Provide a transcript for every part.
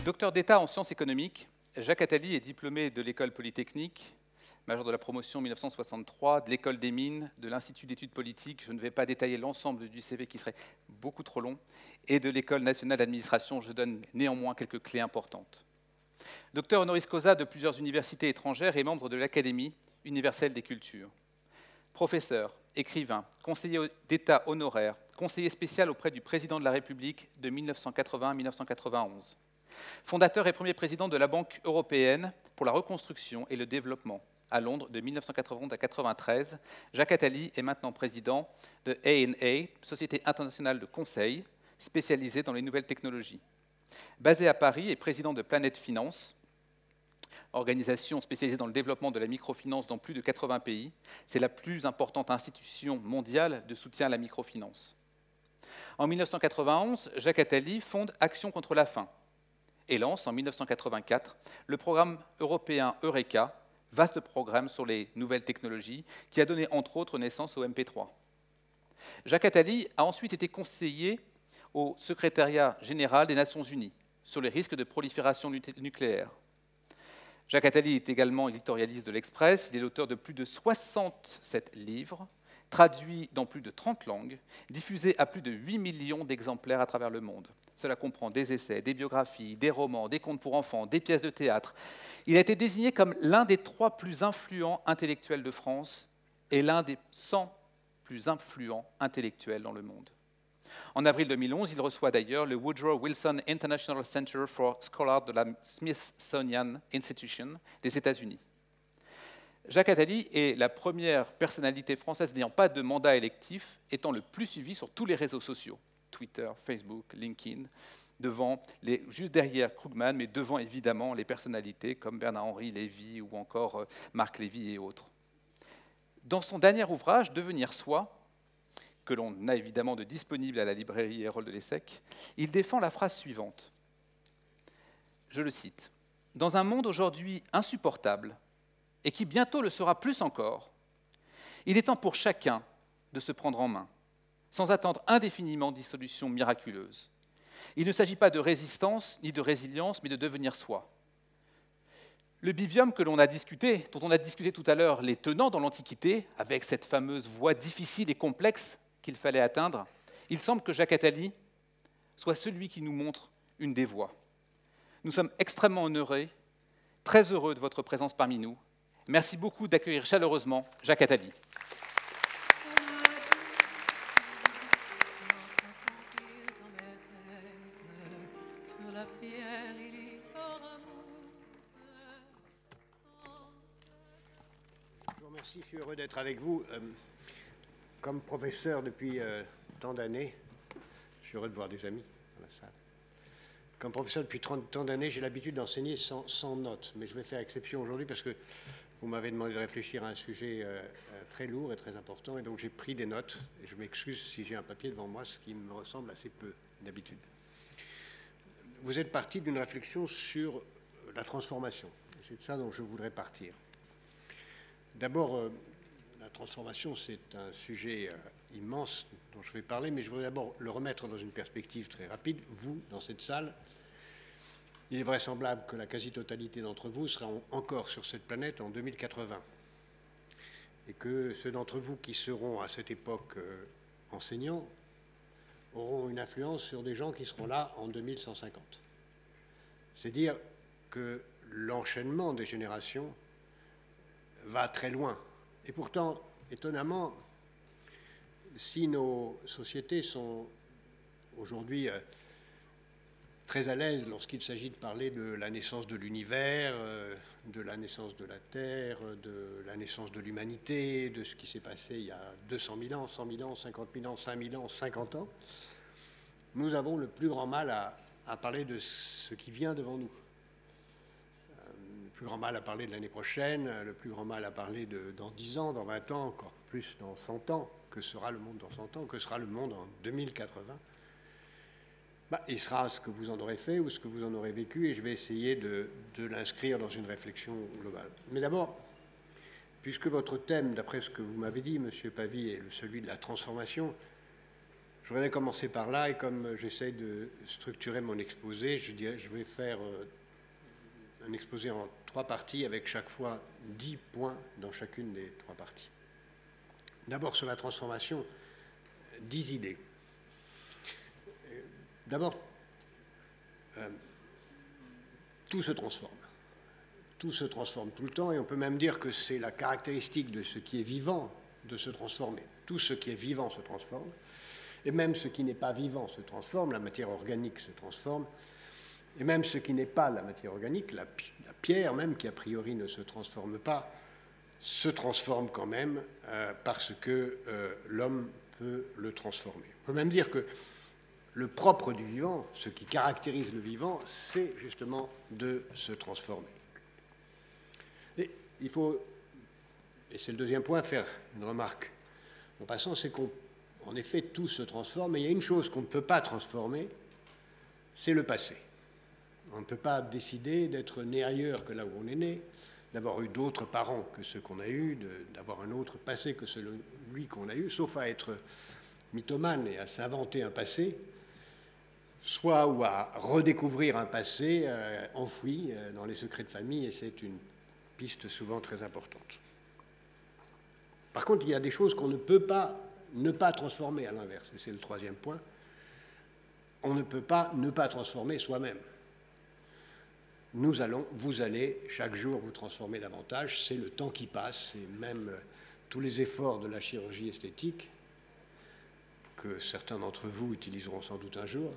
Docteur d'État en sciences économiques, Jacques Attali est diplômé de l'École polytechnique, major de la promotion 1963, de l'École des mines, de l'Institut d'études politiques, je ne vais pas détailler l'ensemble du CV qui serait beaucoup trop long, et de l'École nationale d'administration, je donne néanmoins quelques clés importantes. Docteur honoris causa de plusieurs universités étrangères et membre de l'Académie universelle des cultures. Professeur, écrivain, conseiller d'État honoraire, conseiller spécial auprès du président de la République de 1980 à 1991. Fondateur et premier président de la Banque européenne pour la reconstruction et le développement à Londres de 1991 à 1993, Jacques Attali est maintenant président de A&A, Société internationale de conseil spécialisée dans les nouvelles technologies. Basé à Paris et président de Planète Finance, organisation spécialisée dans le développement de la microfinance dans plus de 80 pays, c'est la plus importante institution mondiale de soutien à la microfinance. En 1991, Jacques Attali fonde Action contre la faim et lance en 1984 le programme européen Eureka, vaste programme sur les nouvelles technologies, qui a donné entre autres naissance au MP3. Jacques Attali a ensuite été conseiller au secrétariat général des Nations Unies sur les risques de prolifération nucléaire. Jacques Attali est également éditorialiste de l'Express, il est l'auteur de plus de 67 livres, traduits dans plus de 30 langues, diffusés à plus de 8 millions d'exemplaires à travers le monde. Cela comprend des essais, des biographies, des romans, des contes pour enfants, des pièces de théâtre. Il a été désigné comme l'un des 3 plus influents intellectuels de France et l'un des 100 plus influents intellectuels dans le monde. En avril 2011, il reçoit d'ailleurs le Woodrow Wilson International Center for Scholars de la Smithsonian Institution des États-Unis. Jacques Attali est la première personnalité française n'ayant pas de mandat électif, étant le plus suivi sur tous les réseaux sociaux, Twitter, Facebook, LinkedIn, juste derrière Krugman, mais devant évidemment les personnalités comme Bernard-Henri Lévy ou encore Marc Lévy et autres. Dans son dernier ouvrage, Devenir soi, que l'on a évidemment de disponible à la librairie Erol de l'Essec, il défend la phrase suivante. Je le cite. « Dans un monde aujourd'hui insupportable, et qui bientôt le sera plus encore, il est temps pour chacun de se prendre en main, sans attendre indéfiniment des solutions miraculeuses. Il ne s'agit pas de résistance ni de résilience, mais de devenir soi. Le bivium dont on a discuté tout à l'heure, les tenants dans l'Antiquité, avec cette fameuse voie difficile et complexe qu'il fallait atteindre, il semble que Jacques Attali soit celui qui nous montre une des voies. Nous sommes extrêmement honorés, très heureux de votre présence parmi nous. Merci beaucoup d'accueillir chaleureusement Jacques Attali. Je vous remercie, je suis heureux d'être avec vous. Comme professeur depuis tant d'années, je suis heureux de voir des amis dans la salle. Comme professeur depuis tant d'années, j'ai l'habitude d'enseigner sans notes, mais je vais faire exception aujourd'hui parce que vous m'avez demandé de réfléchir à un sujet très lourd et très important, et donc j'ai pris des notes, et je m'excuse si j'ai un papier devant moi, ce qui me ressemble assez peu d'habitude. Vous êtes parti d'une réflexion sur la transformation, et c'est de ça dont je voudrais partir. D'abord, la transformation, c'est un sujet immense dont je vais parler, mais je voudrais d'abord le remettre dans une perspective très rapide. Vous, dans cette salle, il est vraisemblable que la quasi-totalité d'entre vous seront encore sur cette planète en 2080, et que ceux d'entre vous qui seront à cette époque enseignants auront une influence sur des gens qui seront là en 2150. C'est dire que l'enchaînement des générations va très loin. Et pourtant, étonnamment, si nos sociétés sont aujourd'hui très à l'aise lorsqu'il s'agit de parler de la naissance de l'univers, de la naissance de la Terre, de la naissance de l'humanité, de ce qui s'est passé il y a 200 000 ans, 100 000 ans, 50 000 ans, 5 000 ans, 50 ans, nous avons le plus grand mal à parler de ce qui vient devant nous. Le plus grand mal à parler de l'année prochaine, le plus grand mal à parler dans 10 ans, dans 20 ans, encore plus dans 100 ans. Que sera le monde dans 100 ans? Que sera le monde en 2080? Il sera ce que vous en aurez fait ou ce que vous en aurez vécu, et je vais essayer de l'inscrire dans une réflexion globale. Mais d'abord, puisque votre thème, d'après ce que vous m'avez dit, Monsieur Pavie, est celui de la transformation, Je voudrais commencer par là, et comme j'essaie de structurer mon exposé, je vais faire un exposé en 3 parties, avec chaque fois 10 points dans chacune des 3 parties. D'abord, sur la transformation, 10 idées. D'abord, tout se transforme. Tout se transforme tout le temps, et on peut même dire que c'est la caractéristique de ce qui est vivant de se transformer. Tout ce qui est vivant se transforme, et même ce qui n'est pas vivant se transforme, la matière organique se transforme, et même ce qui n'est pas la matière organique, la pierre même, qui a priori ne se transforme pas, se transforme quand même parce que l'homme peut le transformer. On peut même dire que le propre du vivant, ce qui caractérise le vivant, c'est justement de se transformer. Et il faut, et c'est le deuxième point, faire une remarque en passant, c'est qu'en effet, tout se transforme, mais il y a une chose qu'on ne peut pas transformer, c'est le passé. On ne peut pas décider d'être né ailleurs que là où on est né, d'avoir eu d'autres parents que ceux qu'on a eus, d'avoir un autre passé que celui qu'on a eu, sauf à être mythomane et à s'inventer un passé, soit ou à redécouvrir un passé enfoui dans les secrets de famille, et c'est une piste souvent très importante. Par contre, il y a des choses qu'on ne peut pas ne pas transformer, à l'inverse, et c'est le troisième point. On ne peut pas ne pas transformer soi-même. Vous allez chaque jour vous transformer davantage, c'est le temps qui passe, et même tous les efforts de la chirurgie esthétique, que certains d'entre vous utiliseront sans doute un jour,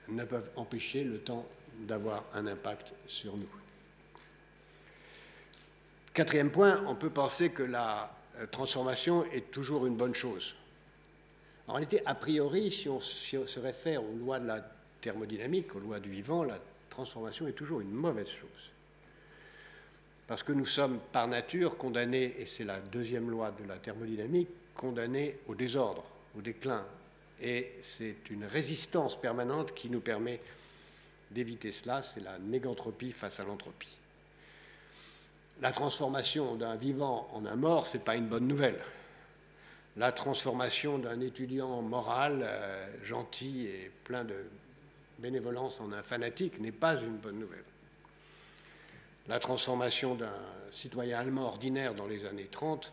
ne peuvent empêcher le temps d'avoir un impact sur nous. Quatrième point, on peut penser que la transformation est toujours une bonne chose. En réalité, a priori, si on se réfère aux lois de la thermodynamique, aux lois du vivant, la transformation est toujours une mauvaise chose. Parce que nous sommes par nature condamnés, et c'est la deuxième loi de la thermodynamique, condamnés au désordre, au déclin. Et c'est une résistance permanente qui nous permet d'éviter cela, c'est la négantropie face à l'entropie. La transformation d'un vivant en un mort, ce n'est pas une bonne nouvelle. La transformation d'un étudiant moral, gentil et plein de bénévolence en un fanatique n'est pas une bonne nouvelle. La transformation d'un citoyen allemand ordinaire dans les années 30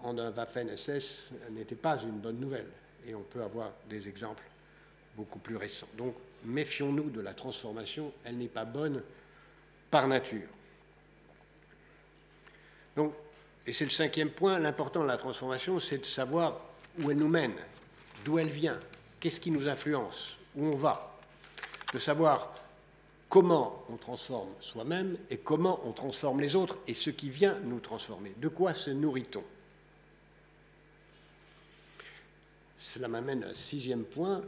en un Waffen-SS n'était pas une bonne nouvelle. Et on peut avoir des exemples beaucoup plus récents. Donc, méfions-nous de la transformation, elle n'est pas bonne par nature. Donc, et c'est le cinquième point, l'important de la transformation, c'est de savoir où elle nous mène, d'où elle vient, qu'est-ce qui nous influence, où on va, de savoir comment on transforme soi-même et comment on transforme les autres et ce qui vient nous transformer. De quoi se nourrit-on? Cela m'amène à un sixième point.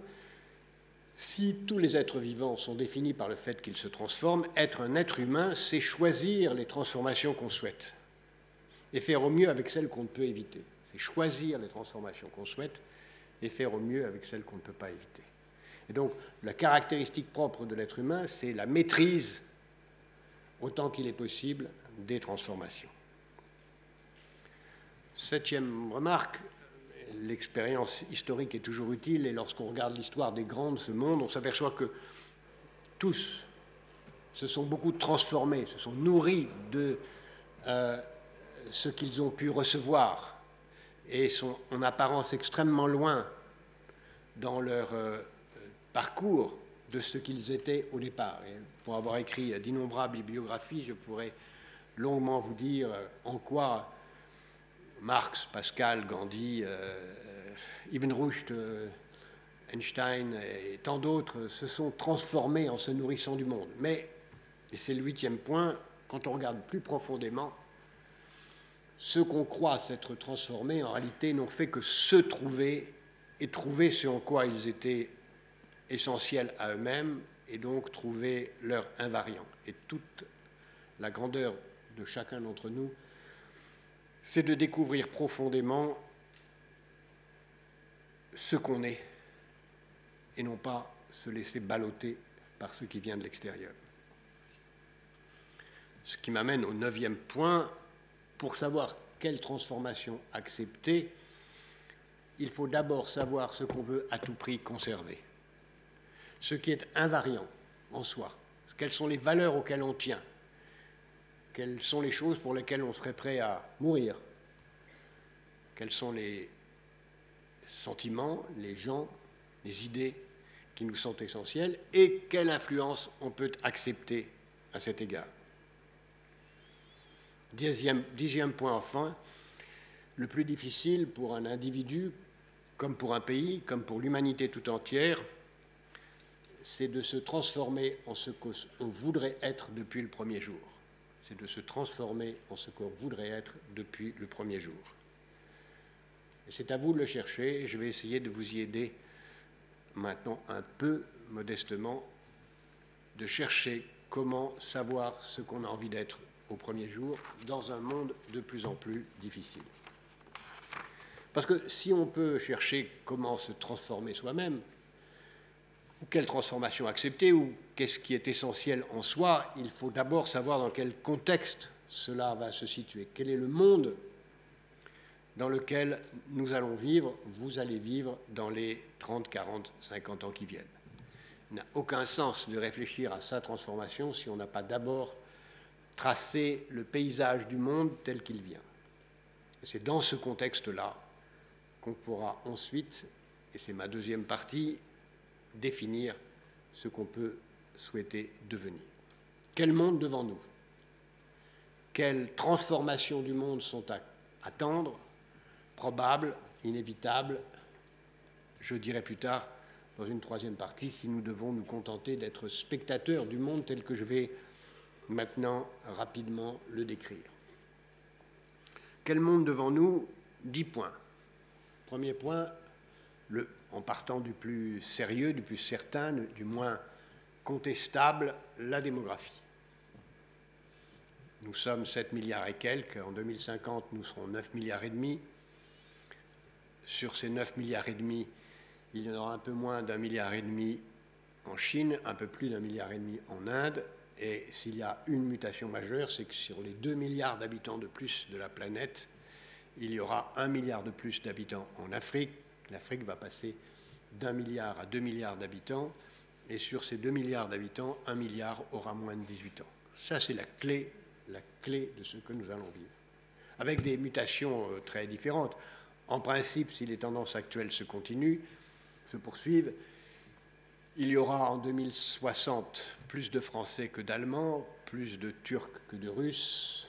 Si tous les êtres vivants sont définis par le fait qu'ils se transforment, être un être humain, c'est choisir les transformations qu'on souhaite et faire au mieux avec celles qu'on ne peut éviter. C'est choisir les transformations qu'on souhaite et faire au mieux avec celles qu'on ne peut pas éviter. Et donc, la caractéristique propre de l'être humain, c'est la maîtrise, autant qu'il est possible, des transformations. Septième remarque, l'expérience historique est toujours utile, et lorsqu'on regarde l'histoire des grands de ce monde, on s'aperçoit que tous se sont beaucoup transformés, se sont nourris de ce qu'ils ont pu recevoir et sont en apparence extrêmement loin dans leur parcours de ce qu'ils étaient au départ. Et pour avoir écrit d'innombrables biographies, je pourrais longuement vous dire en quoi Marx, Pascal, Gandhi, Ibn Rushd, Einstein et tant d'autres se sont transformés en se nourrissant du monde. Mais, et c'est le huitième point, quand on regarde plus profondément, ceux qu'on croit s'être transformés, en réalité, n'ont fait que se trouver et trouver ce en quoi ils étaient essentiels à eux-mêmes, et donc trouver leur invariant. Et toute la grandeur de chacun d'entre nous, c'est de découvrir profondément ce qu'on est, et non pas se laisser balloter par ce qui vient de l'extérieur. Ce qui m'amène au neuvième point. Pour savoir quelle transformation accepter, il faut d'abord savoir ce qu'on veut à tout prix conserver, ce qui est invariant en soi, quelles sont les valeurs auxquelles on tient, quelles sont les choses pour lesquelles on serait prêt à mourir, quels sont les sentiments, les gens, les idées qui nous sont essentiels et quelle influence on peut accepter à cet égard. Dixième point enfin, le plus difficile pour un individu, comme pour un pays, comme pour l'humanité tout entière, c'est de se transformer en ce qu'on voudrait être depuis le premier jour. C'est de se transformer en ce qu'on voudrait être depuis le premier jour. Et c'est à vous de le chercher, et je vais essayer de vous y aider maintenant un peu modestement, de chercher comment savoir ce qu'on a envie d'être au premier jour dans un monde de plus en plus difficile. Parce que si on peut chercher comment se transformer soi-même, ou quelle transformation accepter, ou qu'est-ce qui est essentiel en soi, il faut d'abord savoir dans quel contexte cela va se situer. Quel est le monde dans lequel nous allons vivre, vous allez vivre dans les 30, 40, 50 ans qui viennent. Il n'a aucun sens de réfléchir à sa transformation si on n'a pas d'abord tracé le paysage du monde tel qu'il vient. C'est dans ce contexte-là qu'on pourra ensuite, et c'est ma deuxième partie, définir ce qu'on peut souhaiter devenir. Quel monde devant nous? Quelles transformations du monde sont à attendre, probables, inévitables? Je dirai plus tard, dans une troisième partie, si nous devons nous contenter d'être spectateurs du monde tel que je vais maintenant rapidement le décrire. Quel monde devant nous? 10 points. Premier point, en partant du plus sérieux, du plus certain, du moins contestable, la démographie. Nous sommes 7 milliards et quelques. En 2050, nous serons 9 milliards et demi. Sur ces 9 milliards et demi, il y en aura un peu moins d'1,5 milliard en Chine, un peu plus d'1,5 milliard en Inde. Et s'il y a une mutation majeure, c'est que sur les 2 milliards d'habitants de plus de la planète, il y aura 1 milliard de plus d'habitants en Afrique. L'Afrique va passer d'1 milliard à 2 milliards d'habitants. Et sur ces 2 milliards d'habitants, 1 milliard aura moins de 18 ans. Ça, c'est la clé de ce que nous allons vivre. Avec des mutations très différentes. En principe, si les tendances actuelles se poursuivent, il y aura en 2060 plus de Français que d'Allemands, plus de Turcs que de Russes,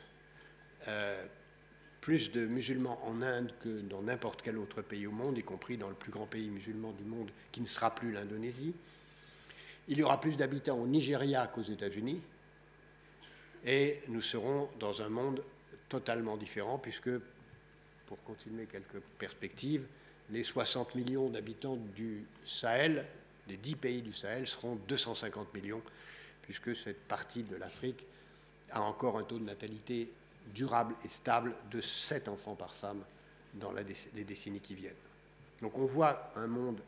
plus de musulmans en Inde que dans n'importe quel autre pays au monde, y compris dans le plus grand pays musulman du monde, qui ne sera plus l'Indonésie. Il y aura plus d'habitants au Nigeria qu'aux États-Unis, et nous serons dans un monde totalement différent, puisque, pour continuer quelques perspectives, les 60 millions d'habitants du Sahel, des 10 pays du Sahel, seront 250 millions, puisque cette partie de l'Afrique a encore un taux de natalité durable et stable de 7 enfants par femme dans les décennies qui viennent. Donc on voit un monde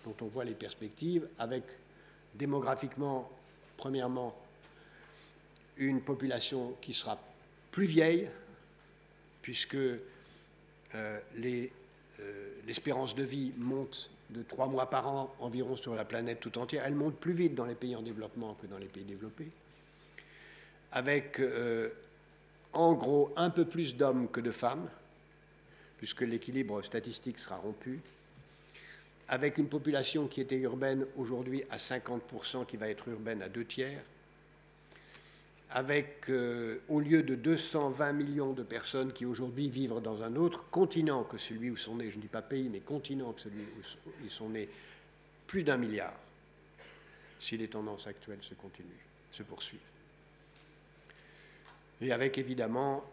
dont on voit les perspectives, avec démographiquement, premièrement, une population qui sera plus vieille, puisque l'espérance de vie monte de 3 mois par an environ sur la planète tout entière. Elle monte plus vite dans les pays en développement que dans les pays développés, avec en gros un peu plus d'hommes que de femmes, puisque l'équilibre statistique sera rompu, avec une population qui était urbaine aujourd'hui à 50%, qui va être urbaine à 2/3, avec, au lieu de 220 millions de personnes qui aujourd'hui vivent dans un autre continent que celui où sont nés, je ne dis pas pays, mais continent que celui où ils sont nés, plus d'1 milliard, si les tendances actuelles se poursuivent. Et avec évidemment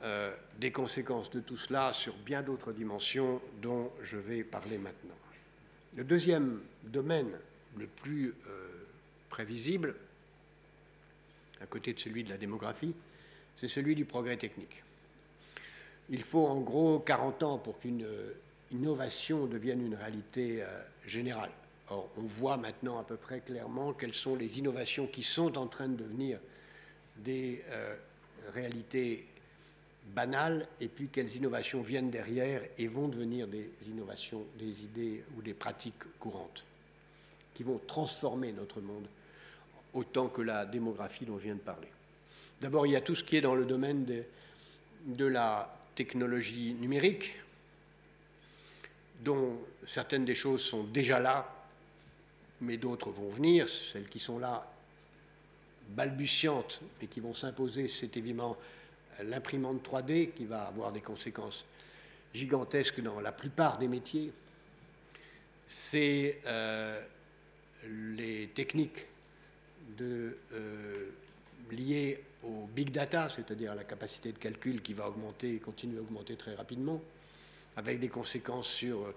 des conséquences de tout cela sur bien d'autres dimensions dont je vais parler maintenant. Le deuxième domaine le plus prévisible, à côté de celui de la démographie, c'est celui du progrès technique. Il faut en gros 40 ans pour qu'une innovation devienne une réalité générale. Or, on voit maintenant à peu près clairement quelles sont les innovations qui sont en train de devenir des réalités banales et puis quelles innovations viennent derrière et vont devenir des innovations, des idées ou des pratiques courantes qui vont transformer notre monde autant que la démographie dont je viens de parler. D'abord, il y a tout ce qui est dans le domaine de la technologie numérique, dont certaines des choses sont déjà là, mais d'autres vont venir. Celles qui sont là, balbutiantes, mais qui vont s'imposer, c'est évidemment l'imprimante 3D qui va avoir des conséquences gigantesques dans la plupart des métiers. C'est les techniques liées au big data, c'est-à-dire à la capacité de calcul qui va augmenter et continuer à augmenter très rapidement, avec des conséquences sur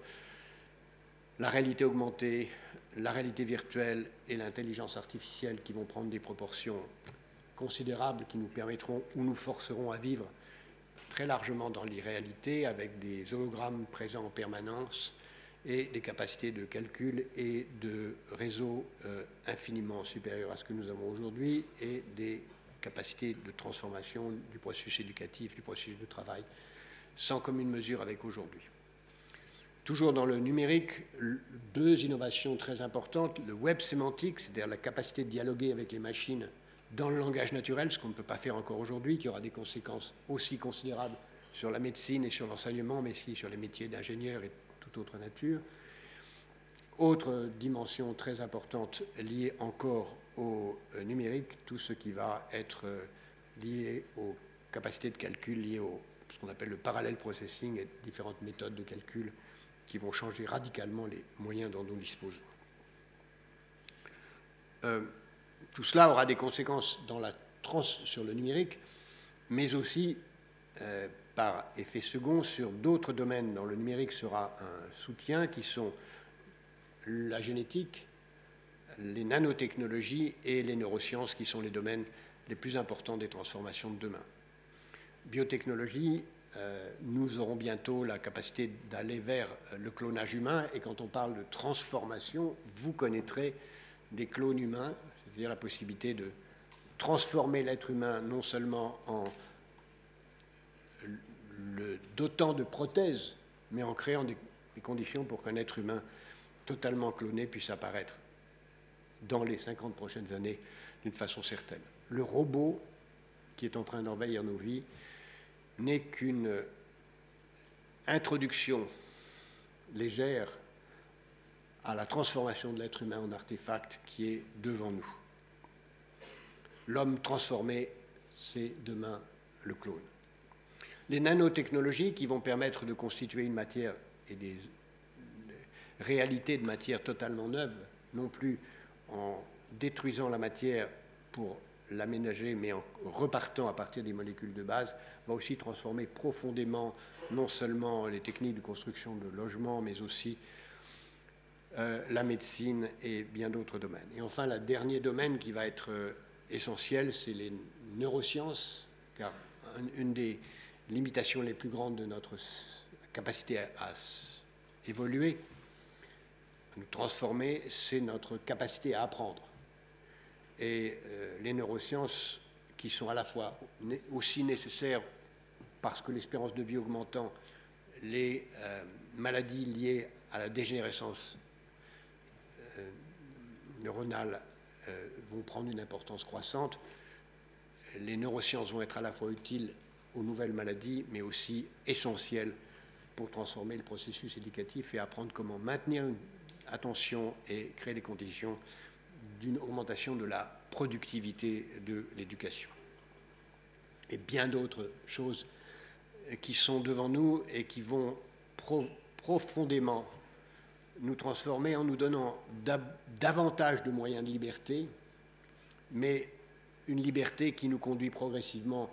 la réalité augmentée, la réalité virtuelle et l'intelligence artificielle qui vont prendre des proportions considérables qui nous permettront ou nous forceront à vivre très largement dans l'irréalité avec des hologrammes présents en permanence et des capacités de calcul et de réseau infiniment supérieures à ce que nous avons aujourd'hui et des capacités de transformation du processus éducatif, du processus de travail, sans commune mesure avec aujourd'hui. Toujours dans le numérique, deux innovations très importantes, le web sémantique, c'est-à-dire la capacité de dialoguer avec les machines dans le langage naturel, ce qu'on ne peut pas faire encore aujourd'hui, qui aura des conséquences aussi considérables sur la médecine et sur l'enseignement, mais aussi sur les métiers d'ingénieur et toute autre nature. Autre dimension très importante liée encore au numérique, tout ce qui va être lié aux capacités de calcul, liées au ce qu'on appelle le parallel processing et différentes méthodes de calcul qui vont changer radicalement les moyens dont nous disposons. Tout cela aura des conséquences sur le numérique, mais aussi par effet second sur d'autres domaines dont le numérique sera un soutien, qui sont la génétique, les nanotechnologies et les neurosciences, qui sont les domaines les plus importants des transformations de demain. Biotechnologie, nous aurons bientôt la capacité d'aller vers le clonage humain, et quand on parle de transformation, vous connaîtrez des clones humains, c'est-à-dire la possibilité de transformer l'être humain non seulement en le dotant de prothèses, mais en créant des conditions pour qu'un être humain totalement cloné puisse apparaître dans les 50 prochaines années d'une façon certaine. Le robot qui est en train d'envahir nos vies n'est qu'une introduction légère à la transformation de l'être humain en artefact qui est devant nous. L'homme transformé, c'est demain le clone. Les nanotechnologies qui vont permettre de constituer une matière et des réalités de matière totalement neuves, non plus en détruisant la matière pour l'aménager, mais en repartant à partir des molécules de base, va aussi transformer profondément non seulement les techniques de construction de logements, mais aussi la médecine et bien d'autres domaines. Et enfin, le dernier domaine qui va être essentiel, c'est les neurosciences, car une des limitations les plus grandes de notre capacité à évoluer, à nous transformer, c'est notre capacité à apprendre. Et les neurosciences, qui sont à la fois aussi nécessaires parce que l'espérance de vie augmentant, les maladies liées à la dégénérescence neuronale vont prendre une importance croissante. Les neurosciences vont être à la fois utiles aux nouvelles maladies, mais aussi essentielles pour transformer le processus éducatif et apprendre comment maintenir une attention et créer les conditions d'une augmentation de la productivité de l'éducation. Et bien d'autres choses qui sont devant nous et qui vont profondément nous transformer en nous donnant davantage de moyens de liberté, mais une liberté qui nous conduit progressivement,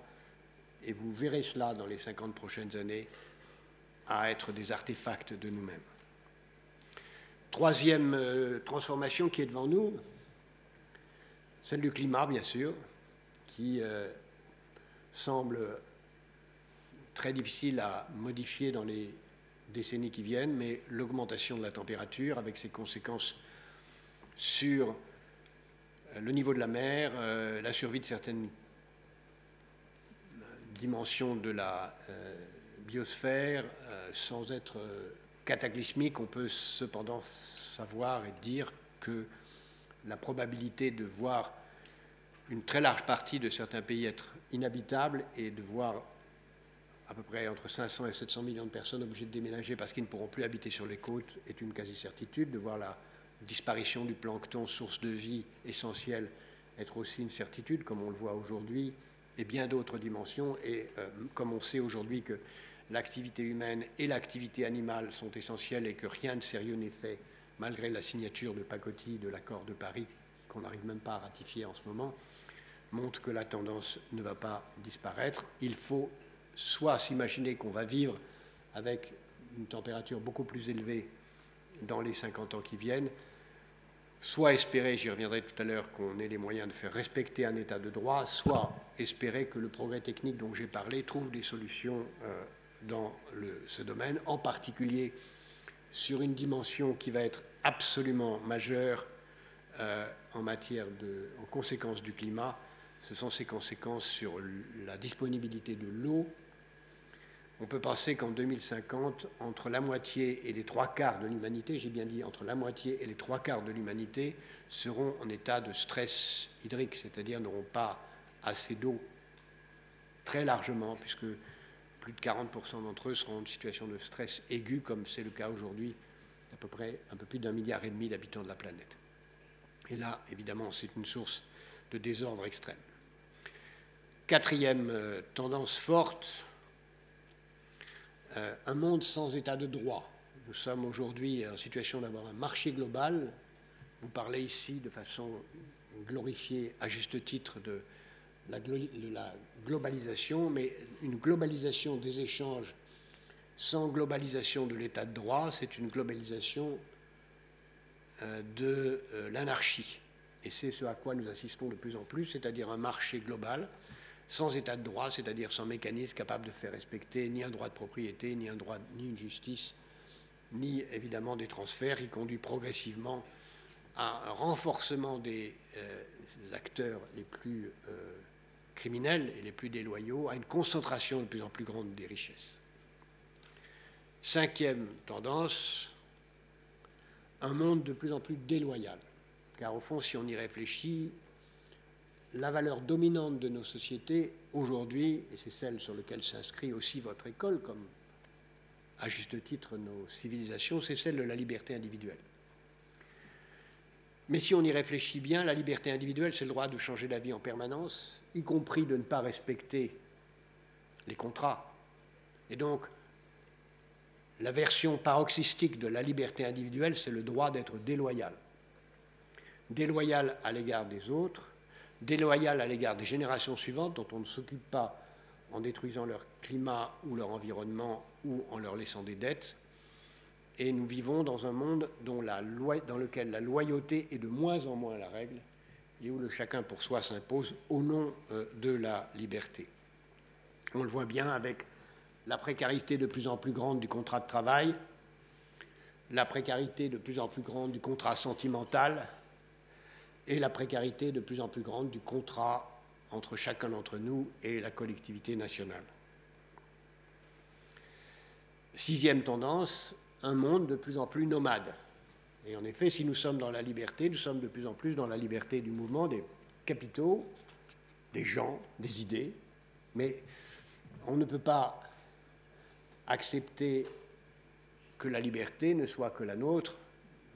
et vous verrez cela dans les 50 prochaines années, à être des artefacts de nous-mêmes. Troisième transformation qui est devant nous, celle du climat, bien sûr, qui semble très difficile à modifier dans les décennies qui viennent, mais l'augmentation de la température avec ses conséquences sur le niveau de la mer, la survie de certaines dimension de la biosphère, sans être cataclysmique, on peut cependant savoir et dire que la probabilité de voir une très large partie de certains pays être inhabitables et de voir à peu près entre 500 et 700 millions de personnes obligées de déménager parce qu'ils ne pourront plus habiter sur les côtes est une quasi-certitude. De voir la disparition du plancton, source de vie essentielle, être aussi une certitude, comme on le voit aujourd'hui, et bien d'autres dimensions. Et comme on sait aujourd'hui que l'activité humaine et l'activité animale sont essentielles et que rien de sérieux n'est fait, malgré la signature de pacotille de l'accord de Paris, qu'on n'arrive même pas à ratifier en ce moment, montre que la tendance ne va pas disparaître. Il faut soit s'imaginer qu'on va vivre avec une température beaucoup plus élevée dans les 50 ans qui viennent, soit espérer, j'y reviendrai tout à l'heure, qu'on ait les moyens de faire respecter un état de droit, soit espérer que le progrès technique dont j'ai parlé trouve des solutions dans ce domaine, en particulier sur une dimension qui va être absolument majeure en conséquence du climat. Ce sont ces conséquences sur la disponibilité de l'eau. On peut penser qu'en 2050, entre la moitié et les trois quarts de l'humanité, j'ai bien dit entre la moitié et les trois quarts de l'humanité, seront en état de stress hydrique, c'est-à-dire n'auront pas assez d'eau très largement, puisque plus de 40% d'entre eux seront en situation de stress aigu, comme c'est le cas aujourd'hui, à peu près un peu plus d'1,5 milliard d'habitants de la planète. Et là, évidemment, c'est une source de désordre extrême. Quatrième tendance forte, un monde sans état de droit. Nous sommes aujourd'hui en situation d'avoir un marché global. Vous parlez ici de façon glorifiée, à juste titre, de la globalisation, mais une globalisation des échanges sans globalisation de l'état de droit, c'est une globalisation de l'anarchie. Et c'est ce à quoi nous assistons de plus en plus, c'est-à-dire un marché global sans état de droit, c'est-à-dire sans mécanisme capable de faire respecter ni un droit de propriété, ni une justice, ni évidemment des transferts, qui conduit progressivement à un renforcement des acteurs les plus criminels et les plus déloyaux, à une concentration de plus en plus grande des richesses. Cinquième tendance, un monde de plus en plus déloyal. Car au fond, si on y réfléchit, la valeur dominante de nos sociétés aujourd'hui, et c'est celle sur laquelle s'inscrit aussi votre école, comme à juste titre nos civilisations, c'est celle de la liberté individuelle. Mais si on y réfléchit bien, la liberté individuelle, c'est le droit de changer la vie en permanence, y compris de ne pas respecter les contrats. Et donc, la version paroxystique de la liberté individuelle, c'est le droit d'être déloyal. Déloyal à l'égard des autres, déloyal à l'égard des générations suivantes dont on ne s'occupe pas en détruisant leur climat ou leur environnement ou en leur laissant des dettes. Et nous vivons dans un monde dans lequel la loyauté est de moins en moins la règle et où le chacun pour soi s'impose au nom de la liberté. On le voit bien avec la précarité de plus en plus grande du contrat de travail, la précarité de plus en plus grande du contrat sentimental, et la précarité de plus en plus grande du contrat entre chacun d'entre nous et la collectivité nationale. Sixième tendance, un monde de plus en plus nomade. Et en effet, si nous sommes dans la liberté, nous sommes de plus en plus dans la liberté du mouvement des capitaux, des gens, des idées, mais on ne peut pas accepter que la liberté ne soit que la nôtre,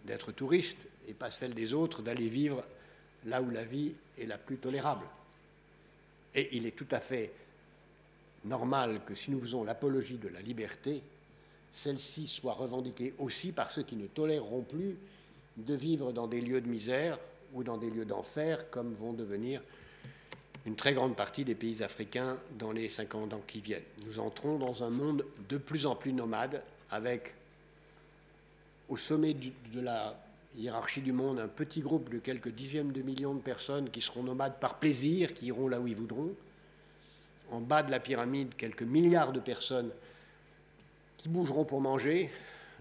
d'être touriste, et pas celle des autres, d'aller vivre là où la vie est la plus tolérable. Et il est tout à fait normal que si nous faisons l'apologie de la liberté, celle-ci soit revendiquée aussi par ceux qui ne toléreront plus de vivre dans des lieux de misère ou dans des lieux d'enfer, comme vont devenir une très grande partie des pays africains dans les 50 ans qui viennent. Nous entrons dans un monde de plus en plus nomade, avec au sommet de la hiérarchie du monde, un petit groupe de quelques dixièmes de millions de personnes qui seront nomades par plaisir, qui iront là où ils voudront. En bas de la pyramide, quelques milliards de personnes qui bougeront pour manger,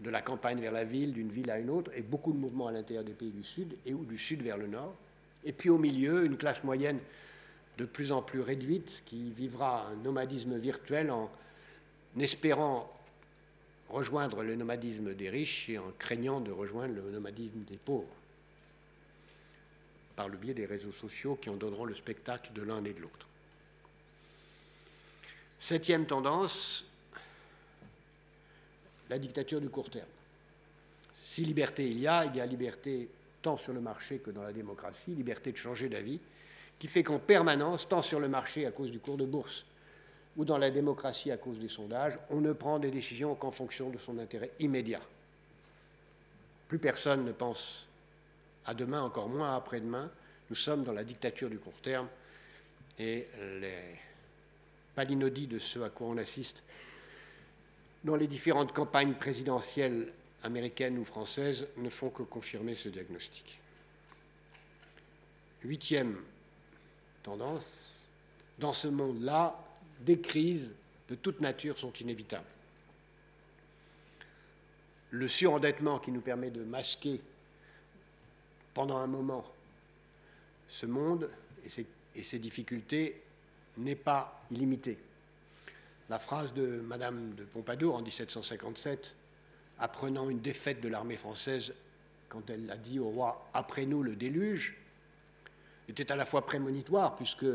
de la campagne vers la ville, d'une ville à une autre, et beaucoup de mouvements à l'intérieur des pays du Sud, et ou du Sud vers le Nord. Et puis au milieu, une classe moyenne de plus en plus réduite, qui vivra un nomadisme virtuel en espérant rejoindre le nomadisme des riches et en craignant de rejoindre le nomadisme des pauvres, par le biais des réseaux sociaux qui en donneront le spectacle de l'un et de l'autre. Septième tendance, la dictature du court terme. Si liberté il y a liberté tant sur le marché que dans la démocratie, liberté de changer d'avis, qui fait qu'en permanence, tant sur le marché à cause du cours de bourse ou dans la démocratie à cause des sondages, on ne prend des décisions qu'en fonction de son intérêt immédiat. Plus personne ne pense à demain, encore moins à après-demain. Nous sommes dans la dictature du court terme et les palinodies de ce à quoi on assiste dans les différentes campagnes présidentielles américaines ou françaises ne font que confirmer ce diagnostic. Huitième tendance, dans ce monde-là, des crises de toute nature sont inévitables. Le surendettement qui nous permet de masquer pendant un moment ce monde et ses difficultés n'est pas illimité. La phrase de Madame de Pompadour en 1757, apprenant une défaite de l'armée française, quand elle a dit au roi « Après nous le déluge », était à la fois prémonitoire, puisque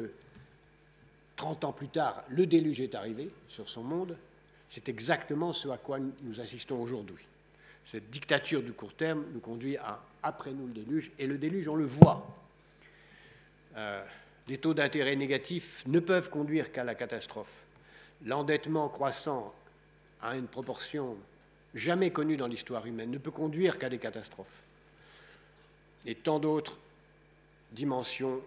30 ans plus tard, le déluge est arrivé sur son monde. C'est exactement ce à quoi nous assistons aujourd'hui. Cette dictature du court terme nous conduit à « après nous le déluge », et le déluge, on le voit. Les taux d'intérêt négatifs ne peuvent conduire qu'à la catastrophe. L'endettement croissant à une proportion jamais connue dans l'histoire humaine ne peut conduire qu'à des catastrophes. Et tant d'autres dimensions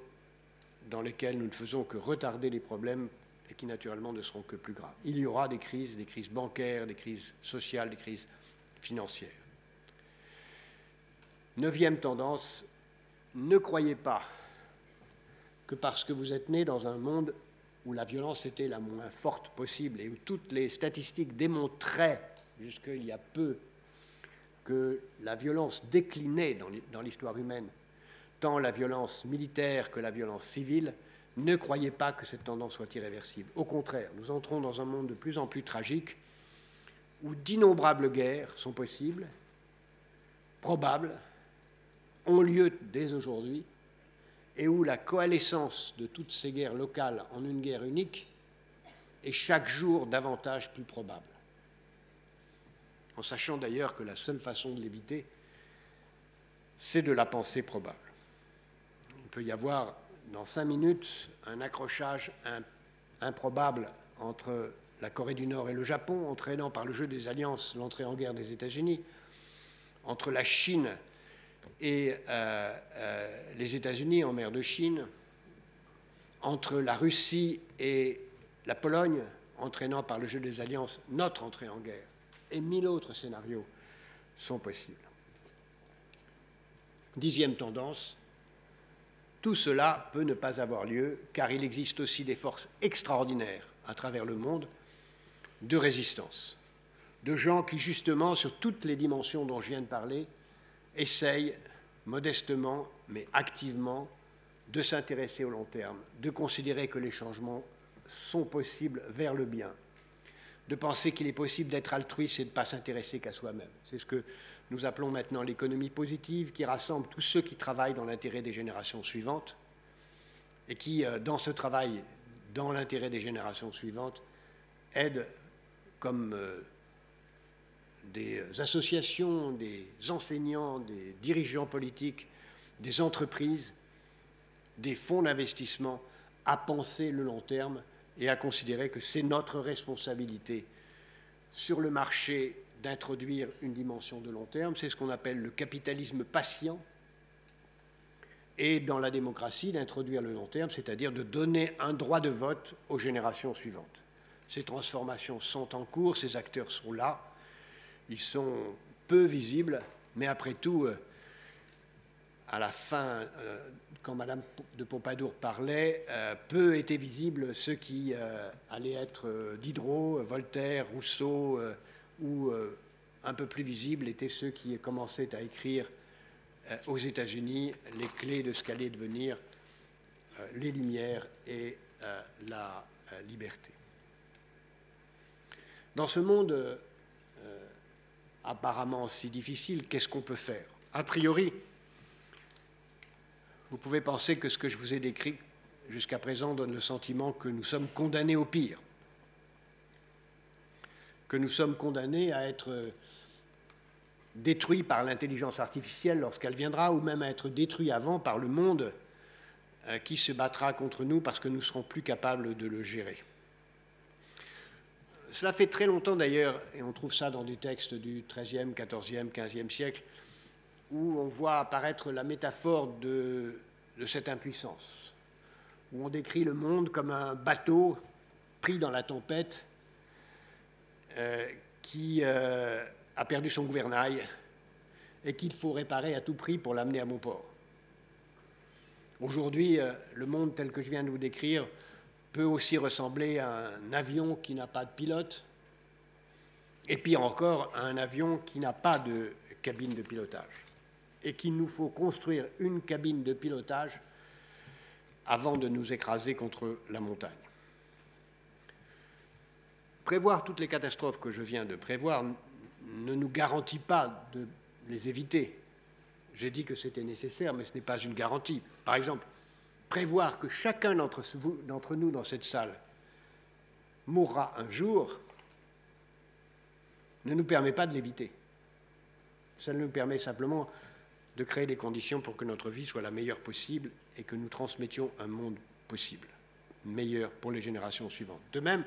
dans lesquelles nous ne faisons que retarder les problèmes et qui naturellement ne seront que plus graves. Il y aura des crises bancaires, des crises sociales, des crises financières. Neuvième tendance, ne croyez pas que parce que vous êtes né dans un monde où la violence était la moins forte possible et où toutes les statistiques démontraient jusqu'il y a peu que la violence déclinait dans l'histoire humaine, tant la violence militaire que la violence civile, ne croyez pas que cette tendance soit irréversible. Au contraire, nous entrons dans un monde de plus en plus tragique où d'innombrables guerres sont possibles, probables, ont lieu dès aujourd'hui, et où la coalescence de toutes ces guerres locales en une guerre unique est chaque jour davantage plus probable. En sachant d'ailleurs que la seule façon de l'éviter, c'est de la penser probable. Il peut y avoir dans 5 minutes un accrochage improbable entre la Corée du Nord et le Japon, entraînant par le jeu des alliances l'entrée en guerre des États-Unis, entre la Chine et les États-Unis en mer de Chine, entre la Russie et la Pologne, entraînant par le jeu des alliances notre entrée en guerre, et 1000 autres scénarios sont possibles. 10e tendance, tout cela peut ne pas avoir lieu, car il existe aussi des forces extraordinaires à travers le monde de résistance, de gens qui, justement, sur toutes les dimensions dont je viens de parler, essayent modestement, mais activement, de s'intéresser au long terme, de considérer que les changements sont possibles vers le bien, de penser qu'il est possible d'être altruiste et de ne pas s'intéresser qu'à soi-même. C'est ce que nous appelons maintenant l'économie positive, qui rassemble tous ceux qui travaillent dans l'intérêt des générations suivantes et qui, dans ce travail, dans l'intérêt des générations suivantes, aident comme des associations, des enseignants, des dirigeants politiques, des entreprises, des fonds d'investissement à penser le long terme et à considérer que c'est notre responsabilité sur le marché d'introduire une dimension de long terme. C'est ce qu'on appelle le capitalisme patient, et dans la démocratie d'introduire le long terme, c'est-à-dire de donner un droit de vote aux générations suivantes. Ces transformations sont en cours, ces acteurs sont là, ils sont peu visibles, mais après tout, à la fin, quand Madame de Pompadour parlait, peu étaient visibles ceux qui allaient être Diderot, Voltaire, Rousseau, ou un peu plus visibles étaient ceux qui commençaient à écrire aux États-Unis les clés de ce qu'allait devenir les Lumières et la liberté. Dans ce monde apparemment si difficile, qu'est-ce qu'on peut faire? A priori, vous pouvez penser que ce que je vous ai décrit jusqu'à présent donne le sentiment que nous sommes condamnés au pire, que nous sommes condamnés à être détruits par l'intelligence artificielle lorsqu'elle viendra, ou même à être détruits avant par le monde qui se battra contre nous parce que nous ne serons plus capables de le gérer. Cela fait très longtemps d'ailleurs, et on trouve ça dans des textes du XIIIe, XIVe, XVe siècle, où on voit apparaître la métaphore de cette impuissance, où on décrit le monde comme un bateau pris dans la tempête qui a perdu son gouvernail et qu'il faut réparer à tout prix pour l'amener à bon port. Aujourd'hui, le monde tel que je viens de vous décrire peut aussi ressembler à un avion qui n'a pas de pilote, et pire encore, à un avion qui n'a pas de cabine de pilotage, et qu'il nous faut construire une cabine de pilotage avant de nous écraser contre la montagne. Prévoir toutes les catastrophes que je viens de prévoir ne nous garantit pas de les éviter. J'ai dit que c'était nécessaire, mais ce n'est pas une garantie. Par exemple, prévoir que chacun d'entre nous dans cette salle mourra un jour ne nous permet pas de l'éviter. Ça nous permet simplement de créer des conditions pour que notre vie soit la meilleure possible et que nous transmettions un monde possible, meilleur pour les générations suivantes. De même,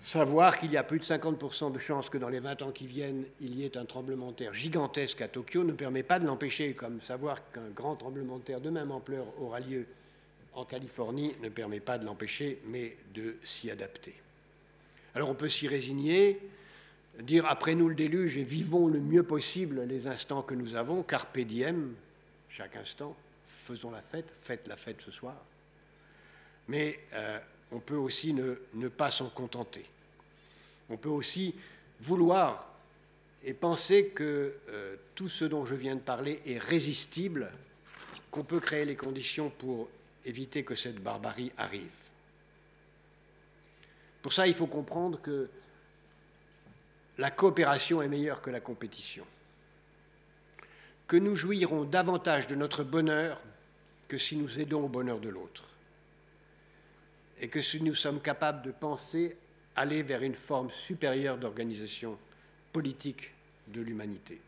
savoir qu'il y a plus de 50% de chances que dans les 20 ans qui viennent, il y ait un tremblement de terre gigantesque à Tokyo ne permet pas de l'empêcher, comme savoir qu'un grand tremblement de terre de même ampleur aura lieu en Californie ne permet pas de l'empêcher, mais de s'y adapter. Alors on peut s'y résigner, dire après nous le déluge et vivons le mieux possible les instants que nous avons, carpe diem, chaque instant, faisons la fête, faites la fête ce soir. Mais on peut aussi ne pas s'en contenter. On peut aussi vouloir et penser que tout ce dont je viens de parler est résistible, qu'on peut créer les conditions pour éviter que cette barbarie arrive. Pour ça, il faut comprendre que la coopération est meilleure que la compétition, que nous jouirons davantage de notre bonheur que si nous aidons au bonheur de l'autre, et que si nous sommes capables de penser aller vers une forme supérieure d'organisation politique de l'humanité.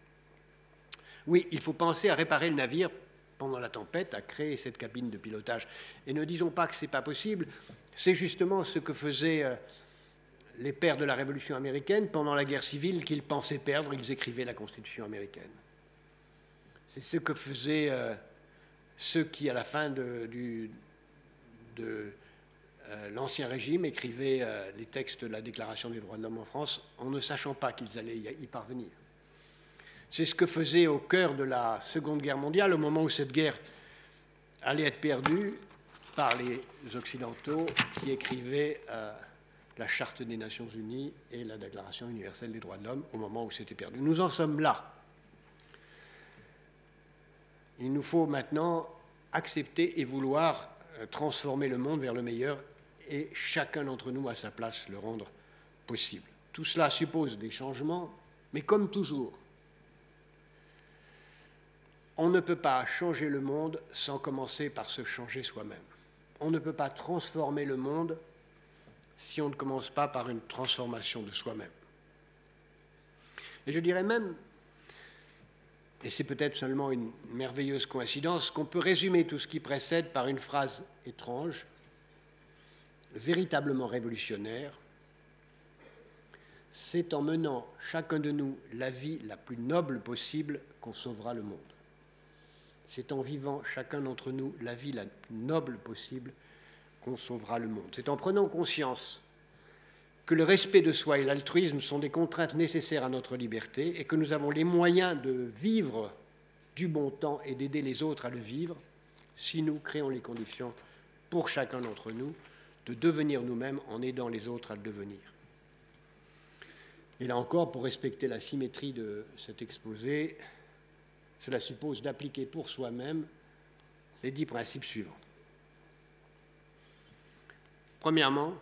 Oui, il faut penser à réparer le navire pendant la tempête, à créer cette cabine de pilotage. Et ne disons pas que ce n'est pas possible, c'est justement ce que faisaient les pères de la Révolution américaine pendant la guerre civile qu'ils pensaient perdre, ils écrivaient la Constitution américaine. C'est ce que faisaient ceux qui, à la fin de l'Ancien Régime, écrivaient les textes de la Déclaration des droits de l'homme en France en ne sachant pas qu'ils allaient y parvenir. C'est ce que faisaient au cœur de la Seconde Guerre mondiale, au moment où cette guerre allait être perdue par les Occidentaux qui écrivaient la Charte des Nations Unies et la Déclaration universelle des droits de l'homme au moment où c'était perdu. Nous en sommes là. Il nous faut maintenant accepter et vouloir transformer le monde vers le meilleur et chacun d'entre nous à sa place le rendre possible. Tout cela suppose des changements, mais comme toujours, on ne peut pas changer le monde sans commencer par se changer soi-même. On ne peut pas transformer le monde si on ne commence pas par une transformation de soi-même. Et je dirais même, et c'est peut-être seulement une merveilleuse coïncidence, qu'on peut résumer tout ce qui précède par une phrase étrange, véritablement révolutionnaire. C'est en menant chacun de nous la vie la plus noble possible qu'on sauvera le monde. C'est en vivant chacun d'entre nous la vie la plus noble possible qu'on sauvera le monde. C'est en prenant conscience que le respect de soi et l'altruisme sont des contraintes nécessaires à notre liberté et que nous avons les moyens de vivre du bon temps et d'aider les autres à le vivre si nous créons les conditions pour chacun d'entre nous de devenir nous-mêmes en aidant les autres à le devenir. Et là encore, pour respecter la symétrie de cet exposé, cela suppose d'appliquer pour soi-même les 10 principes suivants. Premièrement,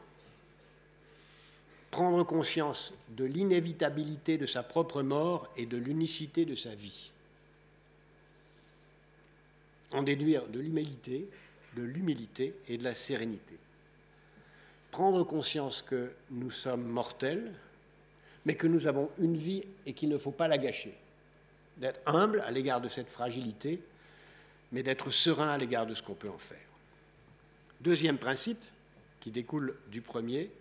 prendre conscience de l'inévitabilité de sa propre mort et de l'unicité de sa vie. En déduire de l'humilité et de la sérénité. Prendre conscience que nous sommes mortels, mais que nous avons une vie et qu'il ne faut pas la gâcher. D'être humble à l'égard de cette fragilité, mais d'être serein à l'égard de ce qu'on peut en faire. Deuxième principe, qui découle du premier,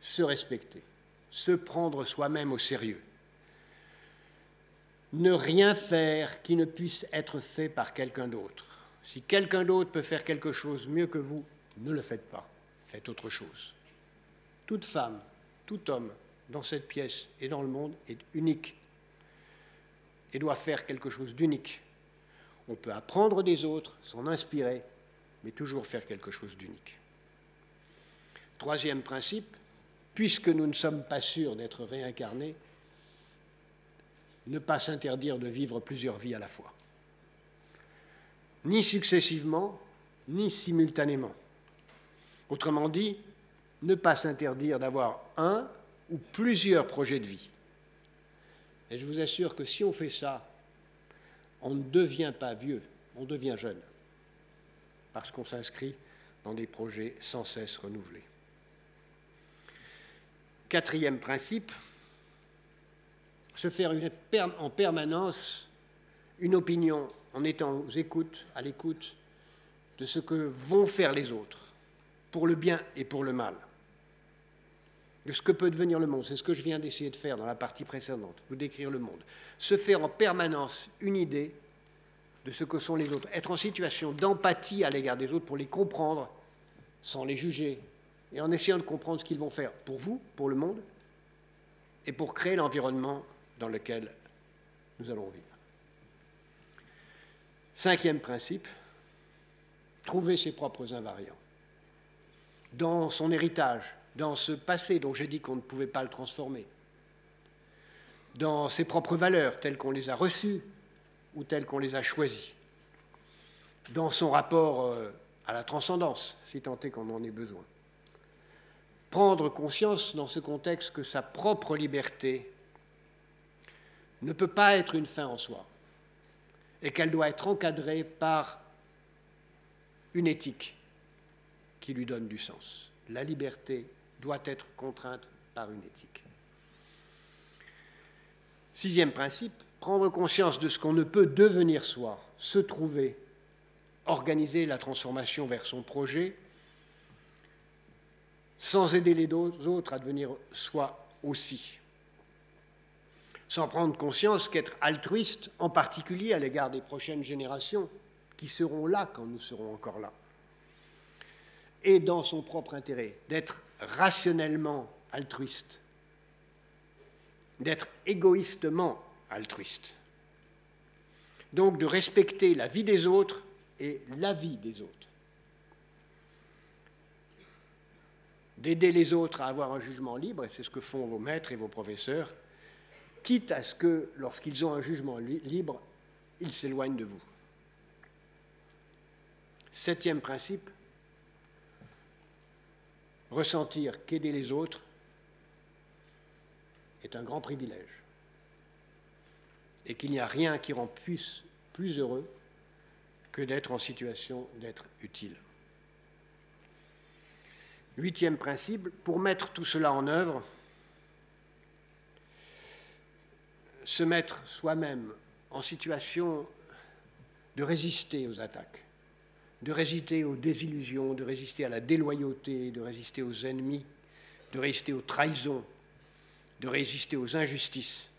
se respecter, se prendre soi-même au sérieux. Ne rien faire qui ne puisse être fait par quelqu'un d'autre. Si quelqu'un d'autre peut faire quelque chose mieux que vous, ne le faites pas, faites autre chose. Toute femme, tout homme dans cette pièce et dans le monde est unique et doit faire quelque chose d'unique. On peut apprendre des autres, s'en inspirer, mais toujours faire quelque chose d'unique. Troisième principe, puisque nous ne sommes pas sûrs d'être réincarnés, ne pas s'interdire de vivre plusieurs vies à la fois. Ni successivement, ni simultanément. Autrement dit, ne pas s'interdire d'avoir un ou plusieurs projets de vie. Et je vous assure que si on fait ça, on ne devient pas vieux, on devient jeune, parce qu'on s'inscrit dans des projets sans cesse renouvelés. Quatrième principe, se faire en permanence une opinion en étant à l'écoute de ce que vont faire les autres, pour le bien et pour le mal, de ce que peut devenir le monde. C'est ce que je viens d'essayer de faire dans la partie précédente, vous décrire le monde. Se faire en permanence une idée de ce que sont les autres, être en situation d'empathie à l'égard des autres pour les comprendre sans les juger et en essayant de comprendre ce qu'ils vont faire pour vous, pour le monde, et pour créer l'environnement dans lequel nous allons vivre. Cinquième principe, trouver ses propres invariants. Dans son héritage, dans ce passé dont j'ai dit qu'on ne pouvait pas le transformer, dans ses propres valeurs telles qu'on les a reçues ou telles qu'on les a choisies, dans son rapport à la transcendance, si tant est qu'on en ait besoin. Prendre conscience dans ce contexte que sa propre liberté ne peut pas être une fin en soi et qu'elle doit être encadrée par une éthique qui lui donne du sens. La liberté doit être contrainte par une éthique. Sixième principe, prendre conscience de ce qu'on ne peut devenir soi, se trouver, organiser la transformation vers son projet, sans aider les autres à devenir soi aussi. Sans prendre conscience qu'être altruiste, en particulier à l'égard des prochaines générations, qui seront là quand nous serons encore là, et dans son propre intérêt, d'être rationnellement altruiste, d'être égoïstement altruiste. Donc de respecter la vie des autres et la vie des autres. D'aider les autres à avoir un jugement libre, et c'est ce que font vos maîtres et vos professeurs, quitte à ce que, lorsqu'ils ont un jugement libre, ils s'éloignent de vous. Septième principe, ressentir qu'aider les autres est un grand privilège et qu'il n'y a rien qui rend plus heureux que d'être en situation d'être utile. Huitième principe, pour mettre tout cela en œuvre, se mettre soi-même en situation de résister aux attaques, de résister aux désillusions, de résister à la déloyauté, de résister aux ennemis, de résister aux trahisons, de résister aux injustices,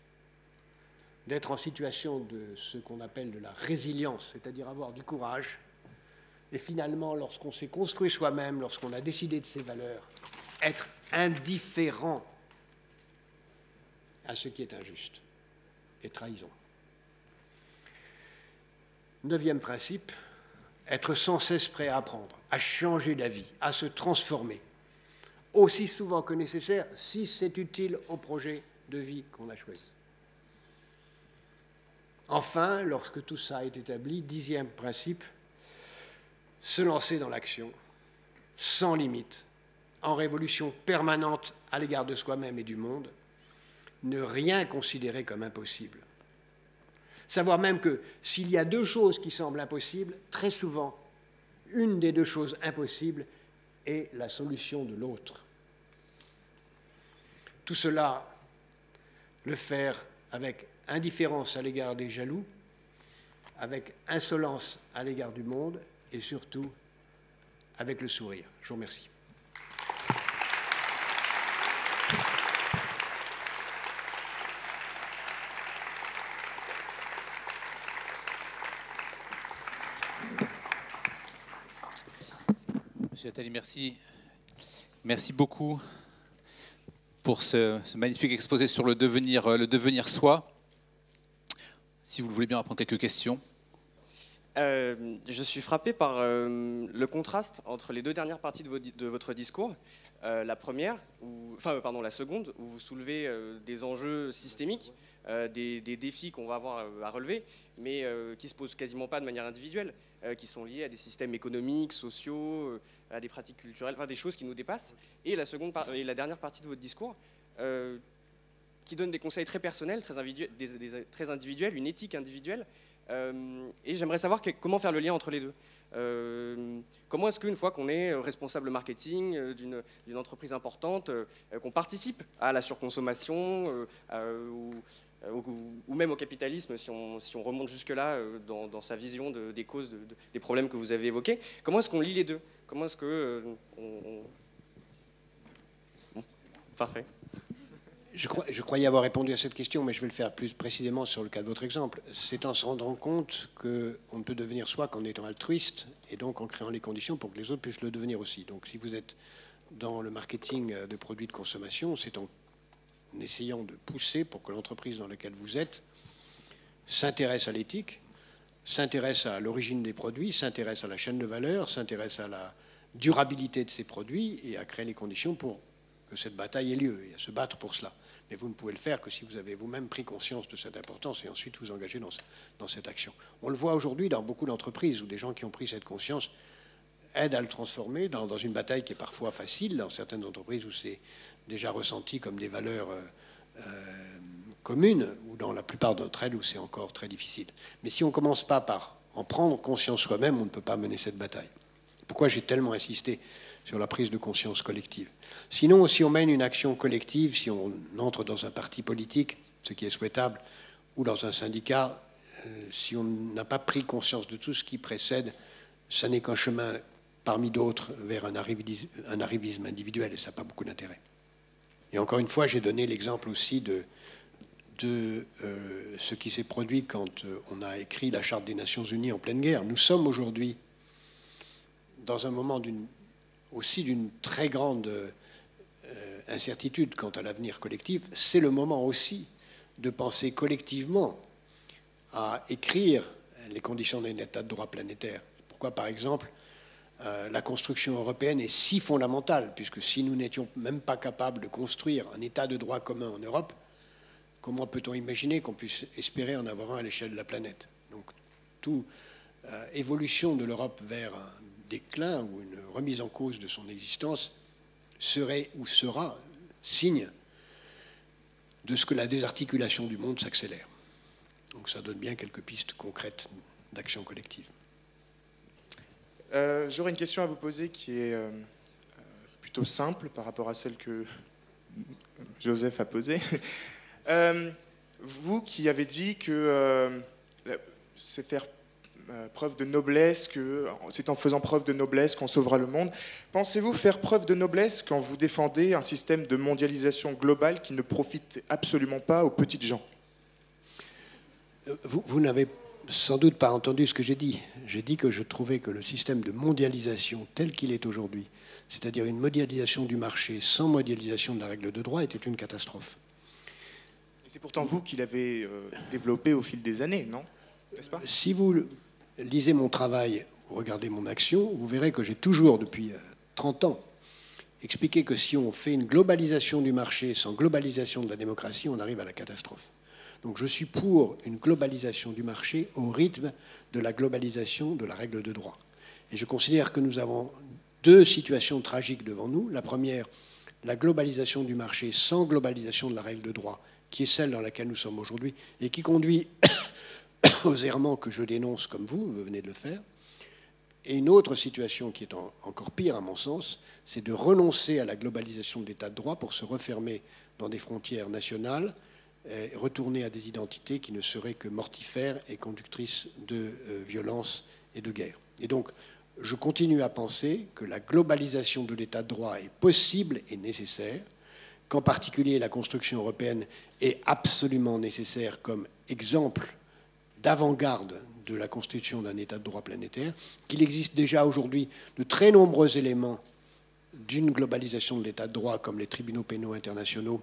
d'être en situation de ce qu'on appelle de la résilience, c'est-à-dire avoir du courage, et finalement, lorsqu'on s'est construit soi-même, lorsqu'on a décidé de ses valeurs, être indifférent à ce qui est injuste et trahison. Neuvième principe, être sans cesse prêt à apprendre, à changer d'avis, à se transformer, aussi souvent que nécessaire, si c'est utile au projet de vie qu'on a choisi. Enfin, lorsque tout ça est établi, dixième principe, se lancer dans l'action sans limite, en révolution permanente à l'égard de soi-même et du monde, ne rien considérer comme impossible. Savoir même que s'il y a deux choses qui semblent impossibles, très souvent, une des deux choses impossibles est la solution de l'autre. Tout cela, le faire avec indifférence à l'égard des jaloux, avec insolence à l'égard du monde et surtout avec le sourire. Je vous remercie. Monsieur Attali, merci. Merci beaucoup pour ce magnifique exposé sur le devenir soi. Si vous le voulez bien, on va prendre quelques questions. Je suis frappé par le contraste entre les deux dernières parties de votre discours. La première, la seconde, où vous soulevez des enjeux systémiques, des défis qu'on va avoir à relever, mais qui ne se posent quasiment pas de manière individuelle, qui sont liés à des systèmes économiques, sociaux, à des pratiques culturelles, enfin des choses qui nous dépassent. Et la dernière partie de votre discours, qui donne des conseils très personnels, très individuels, une éthique individuelle. Et j'aimerais savoir comment faire le lien entre les deux. Comment est-ce qu'une fois qu'on est responsable marketing d'une entreprise importante, qu'on participe à la surconsommation ou même au capitalisme, si on remonte jusque-là dans sa vision des causes des problèmes que vous avez évoqués, comment est-ce qu'on lie les deux? Comment est-ce que... Bon, parfait. Je croyais avoir répondu à cette question, mais je vais le faire plus précisément sur le cas de votre exemple. C'est en se rendant compte qu'on ne peut devenir soi qu'en étant altruiste, et donc en créant les conditions pour que les autres puissent le devenir aussi. Donc si vous êtes dans le marketing de produits de consommation, c'est en essayant de pousser pour que l'entreprise dans laquelle vous êtes s'intéresse à l'éthique, s'intéresse à l'origine des produits, s'intéresse à la chaîne de valeur, s'intéresse à la durabilité de ces produits et à créer les conditions pour que cette bataille ait lieu et à se battre pour cela. Mais vous ne pouvez le faire que si vous avez vous-même pris conscience de cette importance et ensuite vous engagez dans cette action. On le voit aujourd'hui dans beaucoup d'entreprises où des gens qui ont pris cette conscience aident à le transformer dans une bataille qui est parfois facile, dans certaines entreprises où c'est déjà ressenti comme des valeurs communes, ou dans la plupart d'entre elles où c'est encore très difficile. Mais si on ne commence pas par en prendre conscience soi-même, on ne peut pas mener cette bataille. Pourquoi j'ai tellement insisté sur la prise de conscience collective. Sinon, si on mène une action collective, si on entre dans un parti politique, ce qui est souhaitable, ou dans un syndicat, si on n'a pas pris conscience de tout ce qui précède, ça n'est qu'un chemin parmi d'autres vers un arrivisme individuel, et ça n'a pas beaucoup d'intérêt. Et encore une fois, j'ai donné l'exemple aussi de ce qui s'est produit quand on a écrit la Charte des Nations Unies en pleine guerre. Nous sommes aujourd'hui dans un moment aussi d'une très grande incertitude quant à l'avenir collectif. C'est le moment aussi de penser collectivement à écrire les conditions d'un état de droit planétaire. Pourquoi, par exemple, la construction européenne est si fondamentale, puisque si nous n'étions même pas capables de construire un état de droit commun en Europe, comment peut-on imaginer qu'on puisse espérer en avoir un à l'échelle de la planète? Donc, toute évolution de l'Europe vers un déclin ou une remise en cause de son existence serait ou sera signe de ce que la désarticulation du monde s'accélère. Donc ça donne bien quelques pistes concrètes d'action collective. J'aurais une question à vous poser qui est plutôt simple par rapport à celle que Joseph a posée. Vous qui avez dit que c'est faire preuve de noblesse, que c'est en faisant preuve de noblesse qu'on sauvera le monde. Pensez-vous faire preuve de noblesse quand vous défendez un système de mondialisation globale qui ne profite absolument pas aux petites gens? Vous n'avez sans doute pas entendu ce que j'ai dit. J'ai dit que je trouvais que le système de mondialisation tel qu'il est aujourd'hui, c'est-à-dire une mondialisation du marché sans mondialisation de la règle de droit, était une catastrophe. Et c'est pourtant vous qui l'avez développé au fil des années, non? N'est-ce pas? Si vous lisez mon travail, vous regardez mon action, vous verrez que j'ai toujours, depuis 30 ans, expliqué que si on fait une globalisation du marché sans globalisation de la démocratie, on arrive à la catastrophe. Donc je suis pour une globalisation du marché au rythme de la globalisation de la règle de droit. Et je considère que nous avons deux situations tragiques devant nous. La première, la globalisation du marché sans globalisation de la règle de droit, qui est celle dans laquelle nous sommes aujourd'hui et qui conduit aux errements que je dénonce comme vous venez de le faire. Et une autre situation qui est encore pire à mon sens, c'est de renoncer à la globalisation de l'état de droit pour se refermer dans des frontières nationales, et retourner à des identités qui ne seraient que mortifères et conductrices de violence et de guerre. Et donc, je continue à penser que la globalisation de l'état de droit est possible et nécessaire, qu'en particulier la construction européenne est absolument nécessaire comme exemple d'avant-garde de la constitution d'un état de droit planétaire, qu'il existe déjà aujourd'hui de très nombreux éléments d'une globalisation de l'état de droit, comme les tribunaux pénaux internationaux,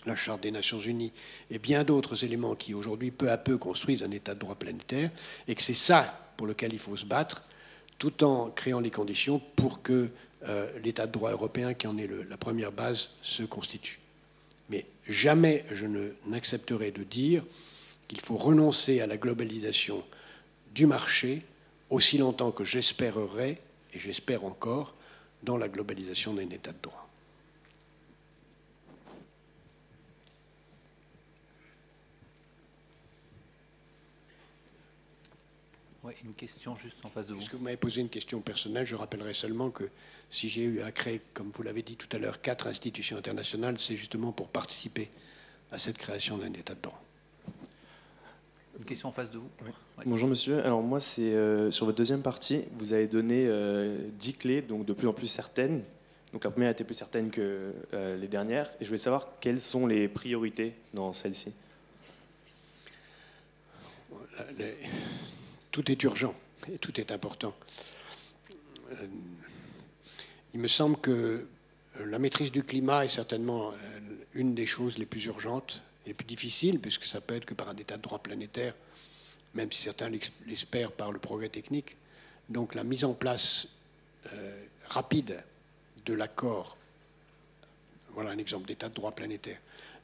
la Charte des Nations Unies et bien d'autres éléments qui aujourd'hui peu à peu construisent un état de droit planétaire, et que c'est ça pour lequel il faut se battre, tout en créant les conditions pour que l'état de droit européen, qui en est la première base, se constitue. Mais jamais je n'accepterai de dire qu'il faut renoncer à la globalisation du marché aussi longtemps que j'espérerai, et j'espère encore, dans la globalisation d'un état de droit. Oui, une question juste en face de vous. Puisque vous m'avez posé une question personnelle, je rappellerai seulement que si j'ai eu à créer, comme vous l'avez dit tout à l'heure, 4 institutions internationales, c'est justement pour participer à cette création d'un état de droit. Une question en face de vous. Oui. Oui. Bonjour monsieur, alors moi c'est sur votre deuxième partie, vous avez donné 10 clés, donc de plus en plus certaines. Donc la première était plus certaine que les dernières, et je voulais savoir quelles sont les priorités dans celle-ci. Tout est urgent et tout est important. Il me semble que la maîtrise du climat est certainement une des choses les plus urgentes et les plus difficiles, puisque ça peut être que par un état de droit planétaire, même si certains l'espèrent par le progrès technique. Donc la mise en place rapide de l'accord, voilà un exemple d'état de droit planétaire,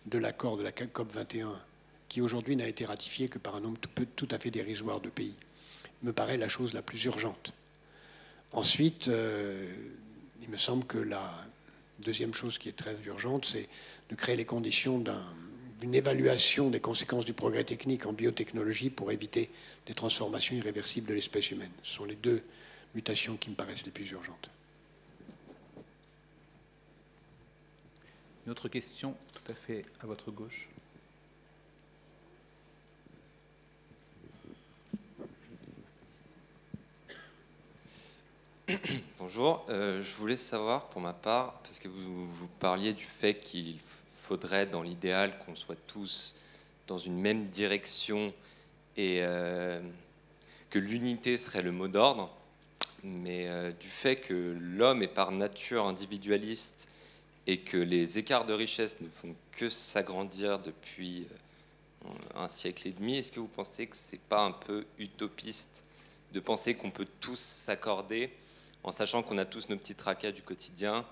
de l'accord de la COP 21, qui aujourd'hui n'a été ratifié que par un nombre tout à fait dérisoire de pays, me paraît la chose la plus urgente. Ensuite, il me semble que la deuxième chose qui est très urgente, c'est de créer les conditions d'une évaluation des conséquences du progrès technique en biotechnologie pour éviter des transformations irréversibles de l'espèce humaine. Ce sont les deux mutations qui me paraissent les plus urgentes. Une autre question tout à fait à votre gauche. Bonjour, je voulais savoir pour ma part, parce que vous parliez du fait qu'il faudrait dans l'idéal qu'on soit tous dans une même direction et que l'unité serait le mot d'ordre, mais du fait que l'homme est par nature individualiste et que les écarts de richesse ne font que s'agrandir depuis un siècle et demi, est-ce que vous pensez que c'est pas un peu utopiste de penser qu'on peut tous s'accorder en sachant qu'on a tous nos petits tracas du quotidien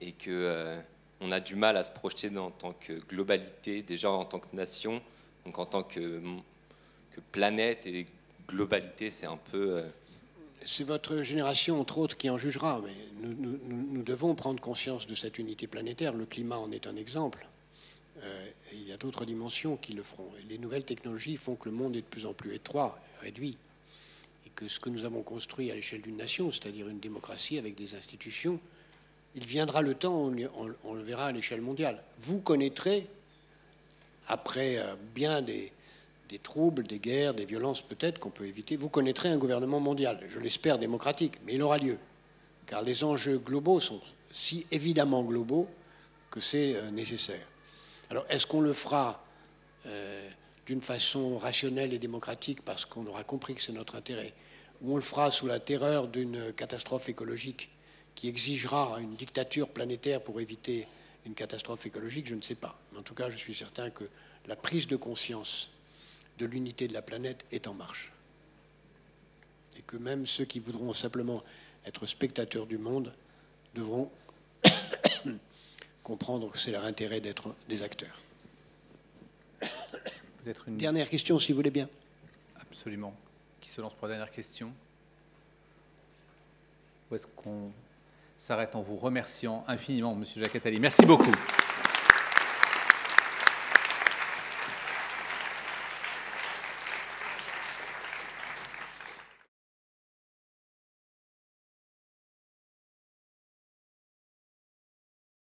et qu'on a du mal à se projeter en tant que globalité, déjà en tant que nation, donc en tant que planète, et globalité, c'est un peu... C'est votre génération, entre autres, qui en jugera, mais nous devons prendre conscience de cette unité planétaire. Le climat en est un exemple. Et il y a d'autres dimensions qui le feront. Et les nouvelles technologies font que le monde est de plus en plus étroit, réduit. Que ce que nous avons construit à l'échelle d'une nation, c'est-à-dire une démocratie avec des institutions, il viendra le temps où on le verra à l'échelle mondiale. Vous connaîtrez, après bien des troubles, des guerres, des violences peut-être qu'on peut éviter, vous connaîtrez un gouvernement mondial, je l'espère démocratique, mais il aura lieu, car les enjeux globaux sont si évidemment globaux que c'est nécessaire. Alors, est-ce qu'on le fera d'une façon rationnelle et démocratique parce qu'on aura compris que c'est notre intérêt, ou on le fera sous la terreur d'une catastrophe écologique qui exigera une dictature planétaire pour éviter une catastrophe écologique, je ne sais pas. Mais en tout cas, je suis certain que la prise de conscience de l'unité de la planète est en marche. Et que même ceux qui voudront simplement être spectateurs du monde devront comprendre que c'est leur intérêt d'être des acteurs. Peut-être une Dernière question, si vous voulez bien. Absolument. Qui se lance pour la dernière question? ou est-ce qu'on s'arrête en vous remerciant infiniment, Monsieur Jacques Attali? Merci beaucoup.